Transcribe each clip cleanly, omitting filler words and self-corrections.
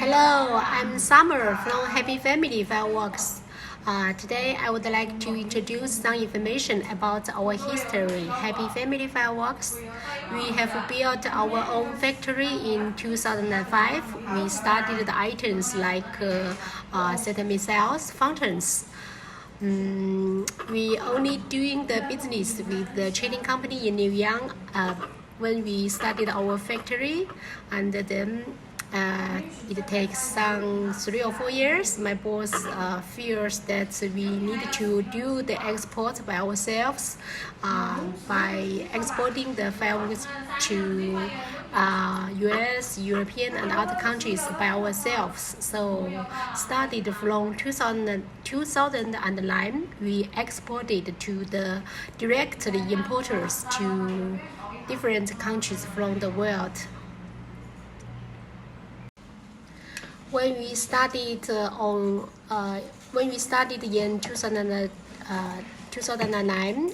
Hello, I'm Summer from Happy Family Fireworks. Today I would like to introduce some information about our history. Happy Family Fireworks. We have built our own factory in 2005. We started the items like sesame cells, fountains. We only doing the business with the trading company in New York when we started our factory, and then it takes some 3 or 4 years. My boss feels that we need to do the export by ourselves, by exporting the fireworks to US, European and other countries by ourselves. So started from 2009, we exported to the directly importers to different countries from the world. When we started in 2009,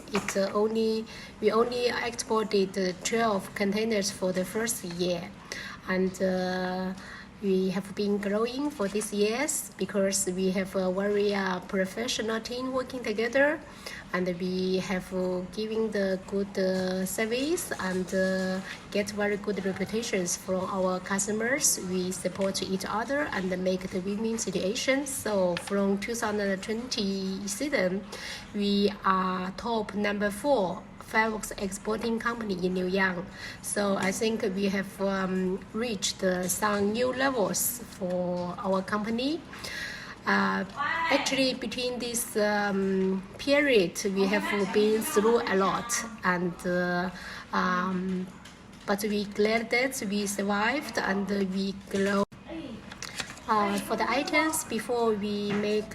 we only exported 12 containers for the first year, and we have been growing for these years because we have a very professional team working together, and we have given the good service and get very good reputations from our customers. We support each other and make the win-win situation. So from 2020 season, we are top number 4 fireworks exporting company in New York. So I think we have reached some new levels for our company. Actually, between this period, we have been through a lot, and but we glad that we survived and we grow. For the items, before we make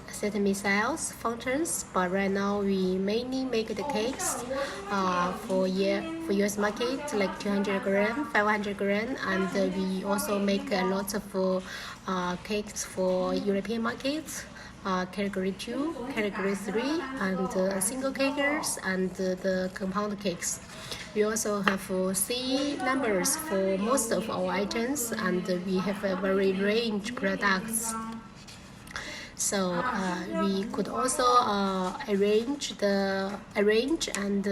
sesame cells, fountains, but right now we mainly make the cakes for US market, like 200 gram, 500 gram, and we also make a lot of cakes for European markets, category 2, category 3, and single cakes and the compound cakes. We also have C numbers for most of our items, and we have a very range products. So we could also arrange and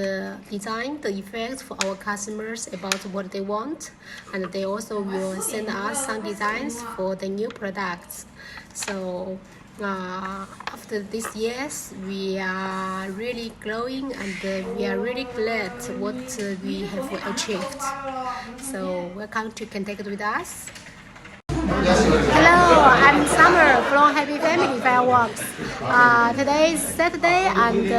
design the effects for our customers about what they want, and they also will send us some designs for the new products. So after these years, we are really growing, and we are really glad what we have achieved. So welcome to contact with us. Hello, I'm Summer from Happy Family Fireworks. Today is Saturday, and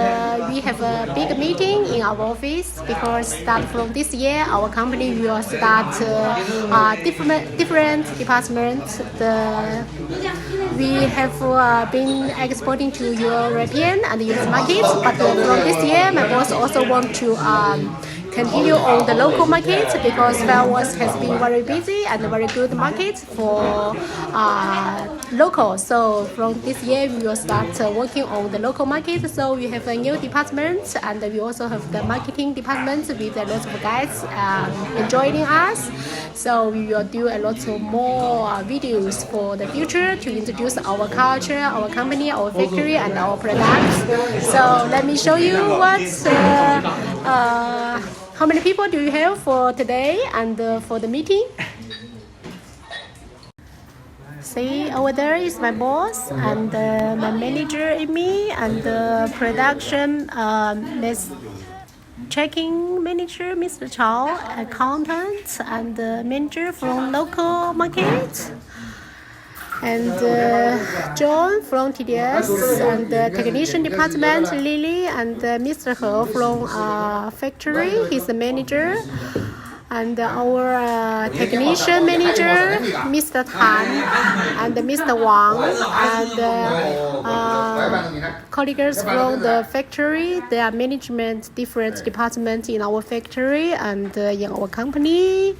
we have a big meeting in our office because start from this year, our company will start different departments. We have been exporting to European and US markets, but from this year, my boss also want to continue on the local market because fireworks has been very busy and very good market for local. So from this year, we will start working on the local market. So we have a new department, and we also have the marketing department with a lot of guys joining us. So we will do a lot of more videos for the future to introduce our culture, our company, our factory, and our products. So let me show you how many people do you have for today and for the meeting? See, over there is my boss and my manager Amy, and the production Miss checking manager Mr. Chao, accountant and manager from local market, and John from TDS, and the technician department Lily, and Mr. He from factory, he's the manager, and our technician manager Mr. Tan and Mr. Wang, and colleagues from the factory. There are management different departments in our factory and in our company.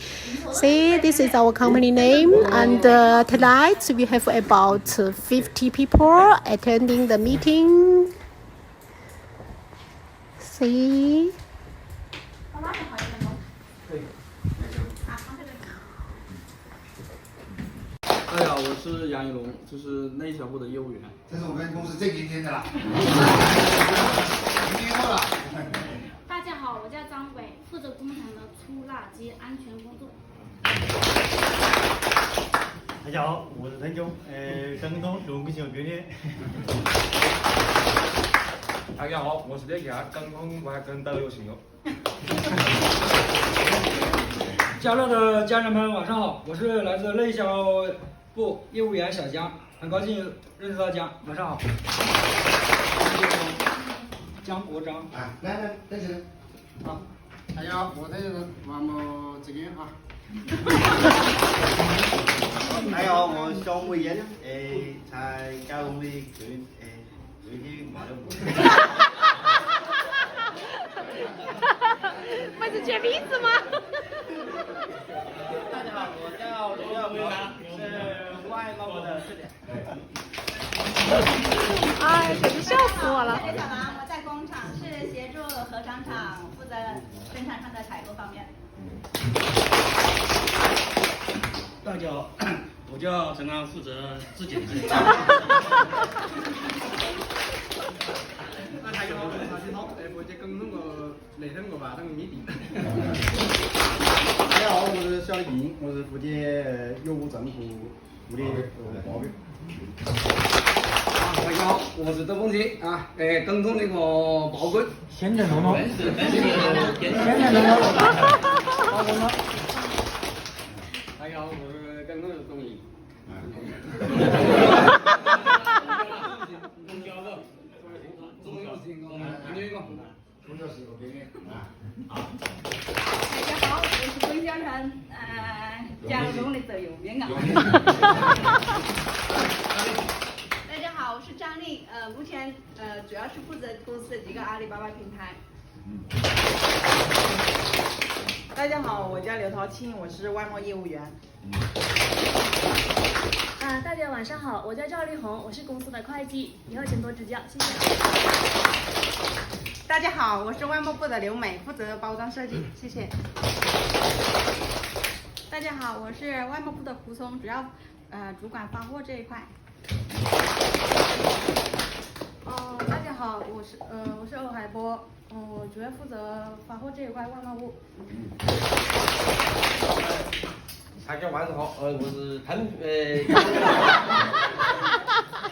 See, this is our company name, and tonight we have about 50 people attending the meeting. See. 大家好，我是杨一龙，就是内销部的业务员。这是我们公司最今天的了，明天后了。大家好，我叫张伟，负责工厂的出纳及安全工作。大家好，我是陈兄，广东龙工小学的。大家好，我是李亚，广东外跟导游行友。家乐的家人们，晚上好，我是来自内销部业务员小江，很高兴认识大家，晚上好。江国章，啊，来，这些人，好，大家好，我这是王某这边啊。大家好，我是小木烟，在嘉隆的最近马六部。不是撅鼻子吗？大家好，我叫刘耀辉，是外贸部的试点。哎，简直笑死我了！我是小王，我在工厂是协助核厂负责生产上的采购方面。大家好，我叫陈安，负责质检这一块。大家好，我是曹新涛，负责跟那个内藤个吧，那个米底。大家好，我是小林，我是负责业务账户部的报表。大家好，我是周凤奇啊，广东那个报关。现在弄弄。大家好，我是广东的钟毅。中交是个给你啊。大家好，我是龚小晨，嘉隆的走右边啊。大家好，我是张丽，目前主要是负责公司的几个阿里巴巴平台。大家好，我叫刘桃青，我是外贸业务员。大家晚上好，我叫赵丽红，我是公司的会计，以后请多指教，谢谢。大家好，我是外贸部的刘美，负责包装设计，谢谢。大家好，我是外贸部的胡松，主要主管发货这一块。大家好，我是欧海波，我主要负责发货这一块，外贸部。大家晚上好，我是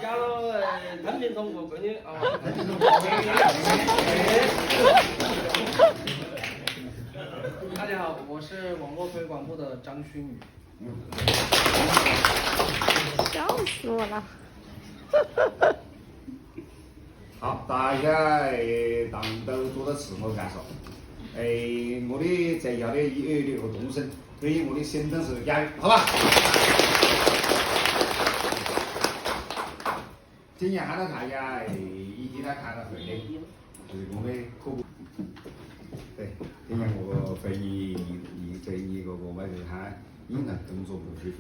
加了产品总部闺女啊。大家好，我是网络推广部的张勋宇。笑死我了！好，大家当都做到自我感受。我的在校的有个动身，对于我的行政是加油，好吧？今年看到大家一起来看到会的，就是我们可不。对，今年我会议这一个我们就喊引人工作不许费。